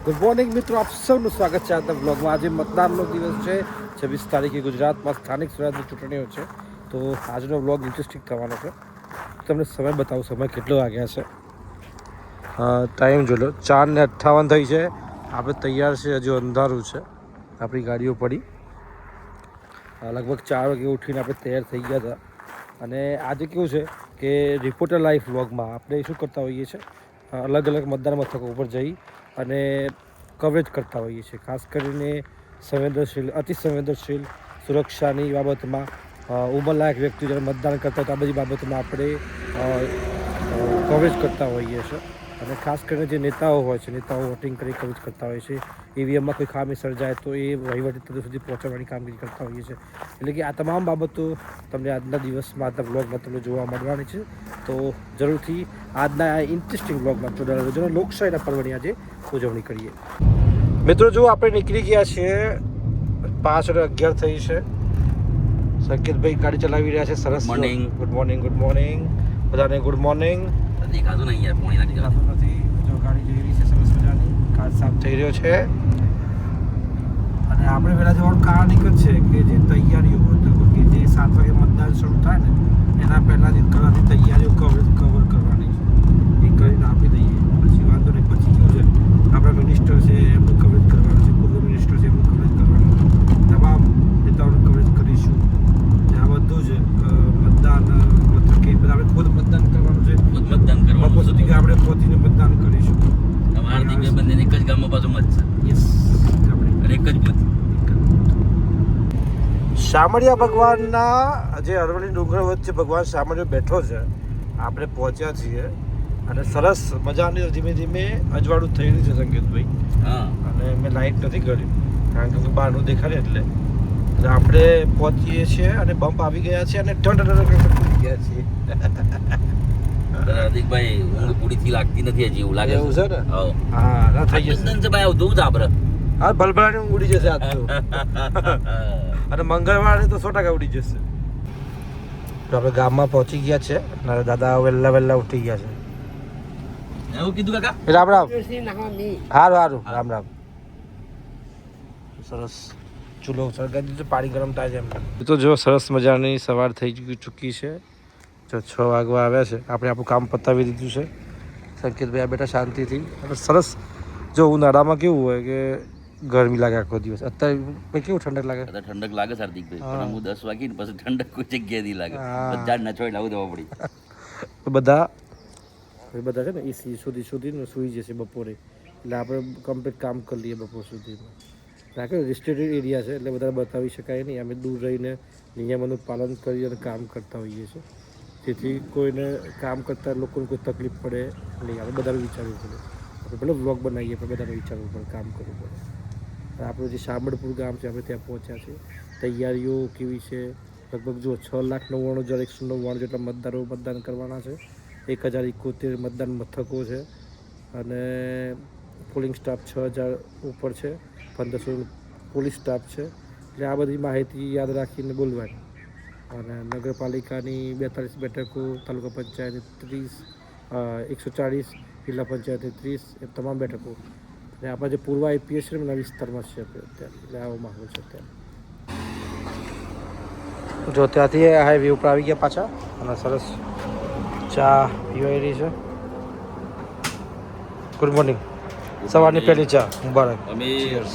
Good morning મિત્રો, આપ સૌનું સ્વાગત છે આજના બ્લોગમાં. આજે મતદાનનો દિવસ છે, 26 તારીખે ગુજરાતમાં સ્થાનિક સ્વરાજની ચૂંટણીઓ છે. તો આજનો બ્લોગ ઇન્ટરેસ્ટિંગ થવાનો છે. તમને સમય બતાવું, સમય કેટલો વાગ્યા છે. ટાઈમ જોઈ લો, 4:58 થઈ છે. આપણે તૈયાર છે, હજુ અંધારું છે. આપણી ગાડીઓ પડી, લગભગ 4 વાગે ઉઠીને આપણે તૈયાર થઈ ગયા હતા. અને આજે કેવું છે કે રિપોર્ટર લાઈફ વ્લોગમાં આપણે શું કરતા હોઈએ છીએ, અલગ અલગ મતદાન મથકો ઉપર જઈ અને કવરેજ કરતા હોઈએ છીએ. ખાસ કરીને સંવેદનશીલ, અતિ સંવેદનશીલ સુરક્ષાની બાબતમાં, ઉંમરલાયક વ્યક્તિ જ્યારે મતદાન કરતા હોય તો આ બધી બાબતોમાં આપણે કવરેજ કરતા હોઈએ છીએ. અને ખાસ કરીને જે નેતાઓ હોય છે, નેતાઓ વોટિંગ કરી કવરેજ કરતા હોય છે. ઈવીએમમાં કોઈ ખામી સર્જાય તો એ વહીવટી તંત્ર સુધી પહોંચાડવાની કામગીરી કરતા હોઈએ છીએ. એટલે કે આ તમામ બાબતો તમને આજના દિવસમાં, આજના બ્લોગમાં તમને જોવા મળવાની છે. તો જરૂરથી આજના આ ઇન્ટરેસ્ટિંગ બ્લોગમાં જોડાયેલા રહેજો. લોકશાહીના પર્વની આજે ઉજવણી કરીએ. મિત્રો જો આપણે નીકળી ગયા છીએ, 5:11 થઈ છે. સંકેતભાઈ ગાડી ચલાવી રહ્યા છે. સરસ. Morning. Good morning. Good morning બધાને. Good morning. દેખાતું નહીં યાર, પોણી નથી દેખાતું નથી. જો ગાડી જઈ રહી છે સરસ મજાની, કાર સાફ થઈ રહ્યો છે. અને આપણે પહેલાં જવાનું કારણ એક જ છે કે જે તૈયારીઓ કે જે 7 વાગે મતદાન શરૂ થાય ને એના પહેલાં જ કલાકની તૈયારીઓ કવર કરવાની છે. એ કરીને આપી દઈએ પછી વાંધો નહીં. પછી શું છે, આપણા મિનિસ્ટર છે એમનું કવરેજ કરવાનું છે, પૂર્વ મિનિસ્ટર છે એમનું કવરેજ કરવાનું છે, તમામ નેતાઓનું કવરેજ કરીશું. આ બધું જ મતદાન મતલબ કે આપણે ખુદ મતદાન કરવાનું છે. મતદાન કરવા બપોર સુધી કે આપણે પહોંચીને મતદાન કરીશું. હાર્દિક બંને એક જ ગામમાં પાછું મત છે. યસ, અને એક જ બુથ. શામળિયા ભગવાનના જે અરવલ્લી ડુંગર વચ્ચે ભગવાન શામળિયો બેઠો છે. આપણે પહોંચ્યા છીએ અને સરસ મજાની ધીમે ધીમે અજવાળું થઈ રહ્યું છે સંકેતભાઈ. હા. અને મેં લાઇટ નથી કરી કારણ કે બહારનું દેખાડે એટલે આપણે પહોંચીએ છીએ અને બમ્પ આવી ગયા છે અને પહોંચી ગયા છીએ. હાર્દિકભાઈ ઊંઘ પૂરીથી લાગતી નથી હજી, એવું લાગે એવું છે ને? હા. હા, ના થઈ જશે. ચંદન છે ભાઈ, આવું જોવું છે આપણે. હા, ભલભલાની ઊંઘ ઉડી જશે આજ તો. અને મંગળવારે તો 100% ઉડી જશે. તો આપણે ગામમાં પહોંચી ગયા છે અને દાદા વહેલા ઉઠી ગયા છે. એવું કીધું કાકા? રામ રામ. સારું સારું, રામ રામ. સરસ ચૂલો સળગાવી દીધો, પાણી ગરમ થાય છે એમ. તો જો સરસ મજાની સવાર થઈ ચૂકી છે. જો 6 વાગવા આવ્યા છે. આપણે આપણું કામ પતાવી દીધું છે. સંકેતભાઈ આ બેટા શાંતિથી. અને સરસ જો ઉનાળામાં કેવું હોય કે ગરમી લાગે આખો દિવસ, અત્યારે કેવું ઠંડક લાગે. અત્યારે ઠંડક લાગે છે હાર્દિકભાઈ, પણ હું 10 વાગી ને પછી ઠંડક કોઈ જગ્યાએ નહીં લાગે. બધા ના છોડ લાવું દેવા પડી. બધા છે ને એસી સુધી સૂઈ જશે બપોરે. એટલે આપણે કમ્પ્લીટ કામ કરી લઈએ બપોર સુધીમાં. કારણ કે રિસ્ટ્રિક્ટેડ એરિયા છે એટલે બધા બતાવી શકાય નહીં. અમે દૂર રહીને નિયમોનું પાલન કરી અને કામ કરતા હોઈએ છીએ. જેથી કોઈને કામ કરતા લોકોને કોઈ તકલીફ પડે નહીં. આપણે બધાને વિચારવું પડે. આપણે ભલે વ્લોગ બનાવીએ પણ બધાને વિચારવું પડે, કામ કરવું પડે. આપણું જે શામળપુર ગામ છે આપણે ત્યાં પહોંચ્યા છીએ. તૈયારીઓ કેવી છે, લગભગ જો 6,99,199 જેટલા મતદારો મતદાન કરવાના છે. 1,071 મતદાન મથકો છે અને પોલિંગ સ્ટાફ 6,000 ઉપર છે. 1,500 પોલીસ સ્ટાફ છે. એટલે આ બધી માહિતી યાદ રાખીને બોલવાની. અને નગરપાલિકાની 42 બેઠકો, તાલુકા પંચાયત 140, જિલ્લા પંચાયત 30, એ તમામ બેઠકો. અને આપણા જે પૂર્વ આઈપીએસ છે એમના વિસ્તારમાં છે અત્યારે. એટલે આવો માહોલ છે અત્યારે. જો ત્યાંથી હાઈવે ઉપર આવી ગયા પાછા અને સરસ ચા પીવાઈ રહી છે. Good morning. સવારની પહેલી ચા મુબારક. અમે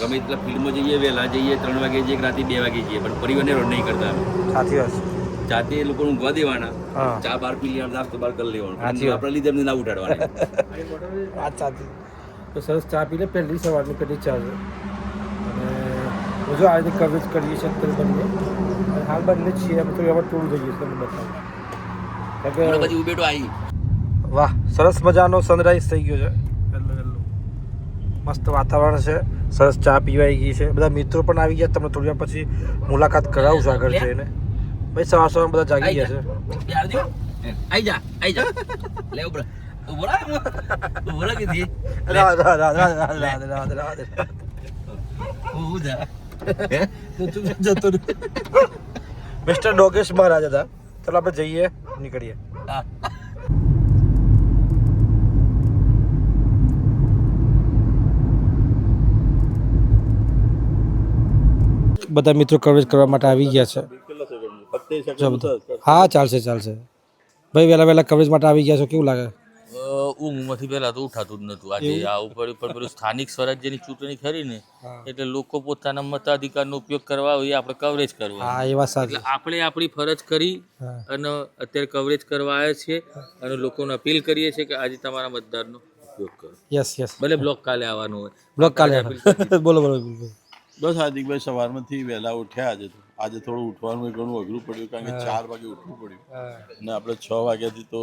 ગમે એટલા ફિલ્ડમાં જઈએ, વહેલા જઈએ, 3 વાગે જઈએ, રાતે 2 વાગે જઈએ, પણ પરિવારને રોડ નહીં કરતા. સાચી વાત છે. જાતે એ લોકોને ઊંઘવા દેવાના, હા. ચા બહાર પી લેવાનું, નાસ્તો બહાર કરી લેવાનો. સાચી વાત. આપણા લીધે એમને ના ઉઠાડવાના. વાત સાચી. તો સરસ ચા પીને સવારની પહેલી ચા છે. અને જો આ રીતે કવરેજ કરીએ છીએ અત્યારે બંને. અને હાલ બંને છીએ અમે તો એમાં ટોળું જઈએ છીએ તમને બતાવું. પછી ઉભેટો આવી. વાહ, સરસ મજાનો સનરાઈઝ થઈ ગયો છે. વહેલું મસ્ત વાતાવરણ છે. સરસ ચા પીવાઈ ગઈ છે. બધા મિત્રો પણ આવી ગયા. તમને થોડી વાર પછી મુલાકાત કરાવું છું આગળ જઈને. ભાઈ સવાર બધા જાગી ગયા છે. આઈ જા લે ઉભો કીધી જતો મિસ્ટર ડોગેશ મહારાજ હતા. ચાલો આપણે જઈએ, નીકળીએ. બધા મિત્રો કવરેજ કરવા માટે આવી ગયા છે. જો બધા. હા ચાલશે ભાઈ, વહેલા કવરેજ માટે આવી ગયા છો, કેવું લાગે? ઊંઘમાંથી પહેલા તો ઉઠાતું જ નતું. આજે આ ઉપર પેલું સ્થાનિક સ્વરાજ્યની ચૂંટણી ખરી ને, એટલે લોકો પોતાના મતાધિકારનો ઉપયોગ કરવા હોય, આપણે કવરેજ કરવું. હા એ વાત સાચી. આપણે આપણી ફરજ કરી અને અત્યારે કવરેજ કરવા આવ્યા છીએ અને લોકોને અપીલ કરીએ છીએ કે આજે તમારા મતદારનો ઉપયોગ કરો. યસ ભલે બ્લોક કાલે આવવાનું હોય. બ્લોક કાલે બોલો. બસ હાર્દિકભાઈ સવારમાંથી વહેલા ઉઠ્યા આજે થોડું ઉઠવાનું ઘણું અઘરું પડ્યું, કારણ કે 4 વાગે ઉઠવું પડ્યું અને આપણે 6 વાગ્યાથી તો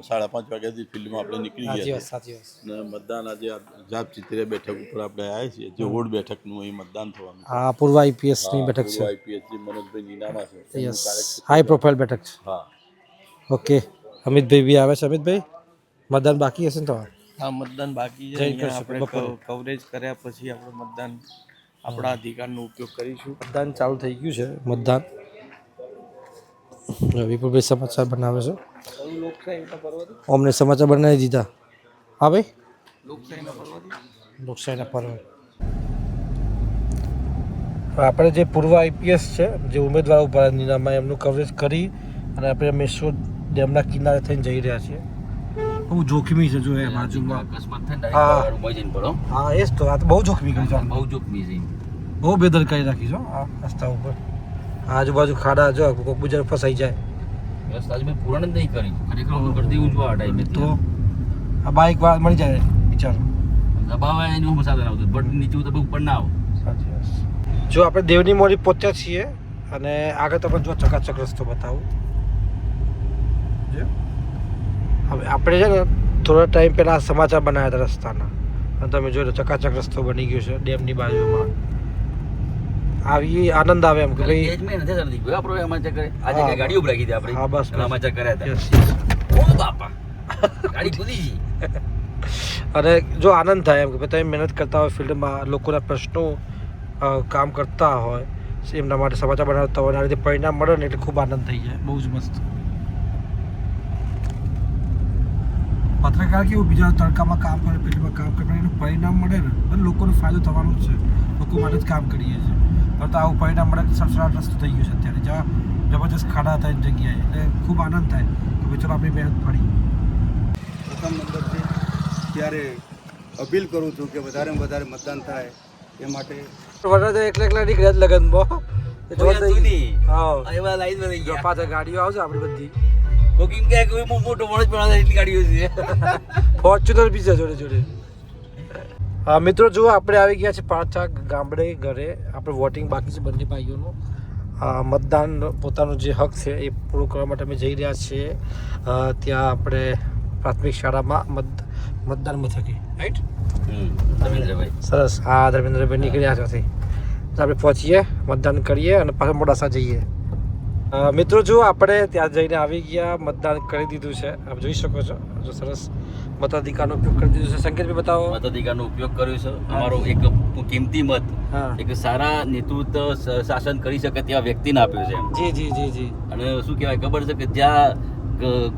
5:30 વાગ્યાથી ફિલ્ડમાં આપણે નીકળી ગયા છીએ અને મતદાન આજે જાપ ચિત્રે બેઠક ઉપર આપણે આવ્યા છીએ, જે ઓડ બેઠકનું અહીં મતદાન થવાનું. હા, પૂર્વ આઈપીએસ ની બેઠક છે. આઈપીએસ જે મનોજભાઈ નીનામા છે. યસ, હાઈ પ્રોફાઇલ બેઠક છે. હા, ઓકે. અમિતભાઈ બી આવે છે. અમિતભાઈ, મતદાન બાકી હશે ને તમારે? હા, મતદાન બાકી છે. અહીંયા આપણે કવરેજ કર્યા પછી આપણે મતદાન આપણા અધિકારનો ઉપયોગ કરીશું. મતદાન ચાલુ થઈ ગયું છે. મતદાન વિપુલભાઈ સમાચાર બનાવે છે. અમને સમાચાર બનાવી દીધા. હા ભાઈ, લોકશાહીના પર્વ. આપણે જે પૂર્વ આઈપીએસ છે, જે ઉમેદવાર ઉભા નીનામાં, એમનું કવરેજ કરી અને આપણે મેશ્વો ડેમના કિનારે થઈને જઈ રહ્યા છીએ. બહુ જોખમી છે. જો એ બાજુમાં અકસ્માત થાય ને ડાયરેક્ટ મોઈ જઈને પડો. હા એ જ તો. આ તો બહુ જોખમી કરી છે. બહુ જોખમી છે. બહુ બેદરકારી રાખી છો આ રસ્તા ઉપર. આજુબાજુ ખાડા, જો કોઈક બુજર ફસાઈ જાય. રસ્તા મેં પૂરણ જ નહીં કરી. ખરેખર હું કરતી હું આ ટાઈમે તો આ બાઇક વાર મળી જાય બિચારો. દબાવે એની હું સાધન આવતું બટ નીચે તો ઉપર ના આવો. જો આપણે દેવની મોરી પહોંચ્યા છીએ અને આગળ તમને જો ચકાચક રસ્તો બતાવું. હવે આપણે છે ને થોડા ટાઈમ પહેલાં સમાચાર બનાવ્યા હતા રસ્તાના, અને તમે જોઈ લો ચકાચક રસ્તો બની ગયો છે ડેમની બાજુમાં. આવી આનંદ આવે એમ કે ભાઈ એજ મેં નથી સરદી કોઈ આપણો સમાચાર કરે. આજે કઈ ગાડી ઉભરાઈ ગઈ હતી આપણે. હા બસ સમાચાર કર્યા હતા. ઓ બાપા, ગાડી કૂદી ગઈ. અને જો આનંદ થાય એમ કે ભાઈ તમે મહેનત કરતા હોય ફિલ્ડમાં, લોકોના પ્રશ્નો કામ કરતા હોય, એમના માટે સમાચાર બનાવતા હોય, આ રીતે પરિણામ મળે ને એટલે ખૂબ આનંદ થઈ જાય. બહુ જ મસ્ત. પત્રકાર કેવું બીજા તડકામાં કામ કરે, ફિલ્ડમાં કામ કરે, એનું પરિણામ મળે ને અને લોકોને ફાયદો થવાનો જ છે. લોકો માટે જ કામ કરીએ છીએ, પણ તો આવું પરિણામ મળે સડસડાટ રસ્તો થઈ ગયો છે અત્યારે, જ્યાં જબરજસ્ત ખાડા થાય જગ્યાએ. એટલે ખૂબ આનંદ થાય કે ભાઈ ચલો આપણી મહેનત ફળી. પ્રથમ નંબરથી ત્યારે અપીલ કરું છું કે વધારેમાં વધારે મતદાન થાય એ માટે. વરસાદ એકલા નીકળ્યા જ લગનમાં. હા, એવા લાઈન માં જો પાછળ ગાડીઓ આવશે આપણી બધી. બુકિંગ કે કોઈ મોટો માણસ પણ એટલી ગાડીઓ છે. ફોર્ચ્યુનર બી છે જોડે. હા મિત્રો, જુઓ આપણે આવી ગયા છે પાછા ગામડે ઘરે. આપણે વોટિંગ બાકી છે બંને ભાઈઓનું. મતદાન પોતાનો જે હક છે એ પૂરો કરવા માટે અમે જઈ રહ્યા છીએ ત્યાં આપણે પ્રાથમિક શાળામાં મતદાન મથકે. રાઈટ, ધર્મેન્દ્રભાઈ સરસ. હા, ધર્મેન્દ્રભાઈ નીકળ્યા છે. આપણે પહોંચીએ, મતદાન કરીએ અને પાછા મોડાસા જઈએ. મિત્રો જુઓ આપણે ત્યાં જઈને આવી ગયા, મતદાન કરી દીધું છે. આપ જોઈ શકો છો, જો સરસ મતાધિકારનો ઉપયોગ કરી દીધો છે. સંકેતભાઈ બતાવો. મતાધિકારનો ઉપયોગ કર્યો છે. અમારો એક કિંમતી મત એક સારા નેતૃત્વ શાસન કરી શકે તેવા વ્યક્તિને આપ્યો છે. જી. અને શું કહેવાય ખબર છે કે જ્યાં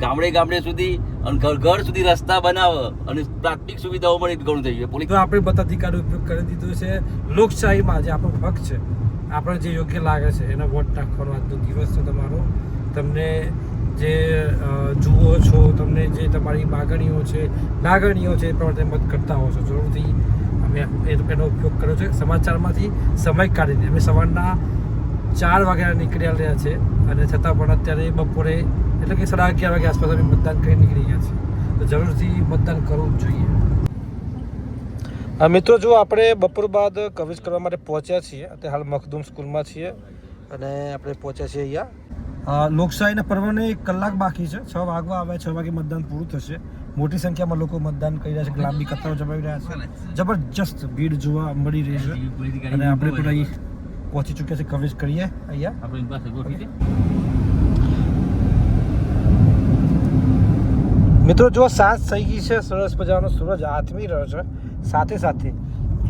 ગામડે સુધી અને ઘર સુધી રસ્તા બનાવે અને પ્રાથમિક સુવિધાઓ મળે ઘણું થઈ ગયું. તો આપણે મતાધિકારનો ઉપયોગ કરી દીધો છે. લોકશાહીમાં જે આપણો હક છે, આપણે જે યોગ્ય લાગે છે એને વોટ નાખવાનો આજનો દિવસ છે તમારો. તમને જે જુઓ છો, તમને જે તમારી લાગણીઓ છે એ પ્રમાણે મત કરતા હો છો. જરૂરથી અમે એનો ઉપયોગ કર્યો છે. સમાચારમાંથી સમય કાઢીને અમે સવારના 4 વાગ્યા નીકળ્યા રહ્યા છે અને છતાં પણ અત્યારે બપોરે એટલે કે 11:30 વાગ્યા આસપાસ અમે મતદાન કરી નીકળી ગયા છીએ. તો જરૂરથી મતદાન કરવું જ જોઈએ. મિત્રો જો આપણે બપોર બાદ કવરેજ કરવા માટે પહોંચ્યા છીએ. અત્યારે હાલ મખદૂમ સ્કૂલમાં છીએ અને આપણે પહોંચ્યા છીએ અહીંયા. લોકશાહીના પર્વને 1 કલાક બાકી છે. 6 વાગવા આવે, 6 વાગે મતદાન પૂરું થશે. મોટી સંખ્યામાં લોકો મતદાન કરી રહ્યા છે. લાંબી કતારો જમાવી રહ્યા છે. જબરજસ્ત ભીડ જોવા મળી રહી છે અને આપણે પણ અહીં પહોંચી ચૂક્યા છે. કવરેજ કરીએ અહીંયા. આપણી પાસે ગોઠવી છે. મિત્રો જો સાંજ થઈ ગઈ છે, સરસ મજાનો સૂરજ આથમી રહ્યો છે. સાથે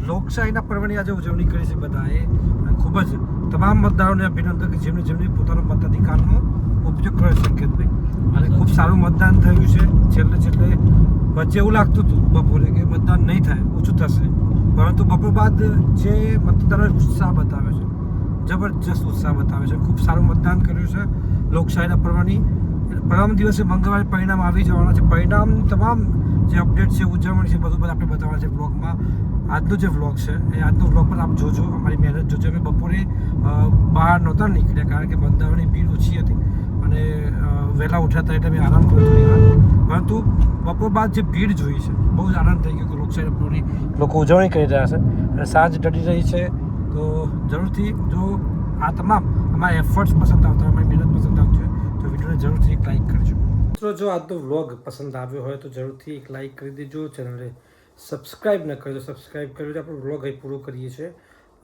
લોકશાહીના પર્વની આજે ઉજવણી કરી છે બધાએ. ખૂબ જ તમામ મતદારોને અભિનંદન કે જેમને પોતાનો મતાધિકારનો ઉપયોગ કર્યો છે. સંકેતભાઈ, અને ખૂબ સારું મતદાન થયું છે. છેલ્લે વચ્ચે એવું લાગતું હતું બપોરે કે મતદાન નહીં થાય, ઓછું થશે, પરંતુ બપોર બાદ જે મતદારોએ ઉત્સાહ બતાવ્યો છે, જબરજસ્ત ઉત્સાહ બતાવે છે. ખૂબ સારું મતદાન કર્યું છે લોકશાહીના પર્વની. પરમ દિવસે મંગળવારે પરિણામ આવી જવાના છે. પરિણામની તમામ જે અપડેટ છે, ઉજવણી છે, બધું આપણે બતાવવાના છે બ્લોગમાં. આજનો જે વ્લોગ છે એ આજનો વ્લોગ પણ આપ જોજો, અમારી મહેનત જોજો. અમે બપોરે બહાર નહોતા નીકળ્યા કારણ કે મતદારોની ભીડ ઓછી હતી અને વહેલા ઉઠ્યા હતા એટલે અમે આરામ કર્યો થોડી વાર. પરંતુ બપોર બાદ જે ભીડ જોઈ છે, બહુ જ આનંદ થઈ ગયો કે લોકશાહી પૂરી લોકો ઉજવણી કરી રહ્યા છે અને સાંજ ઢળી રહી છે. તો જરૂરથી જો આ તમામ અમારા એફર્ટ્સ પસંદ આવતા હોય, અમારી મહેનત પસંદ આવતી હોય તો વિડીયોને જરૂરથી એક લાઇક કરજો. મિત્રો જો આજનો વ્લોગ પસંદ આવ્યો હોય તો જરૂરથી એક લાઇક કરી દેજો. ચેનલને સબસ્ક્રાઈબ ન કરજો, સબસ્ક્રાઈબ કરી દેજો. આપણો વ્લોગ અહીં પૂરો કરીએ છીએ.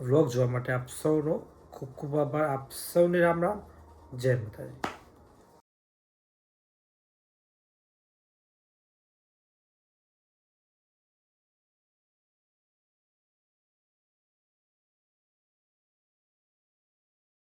વ્લોગ જોવા માટે આપ સૌનો ખૂબ ખૂબ આભાર. આપ સૌને રામ રામ, જય માતાજી.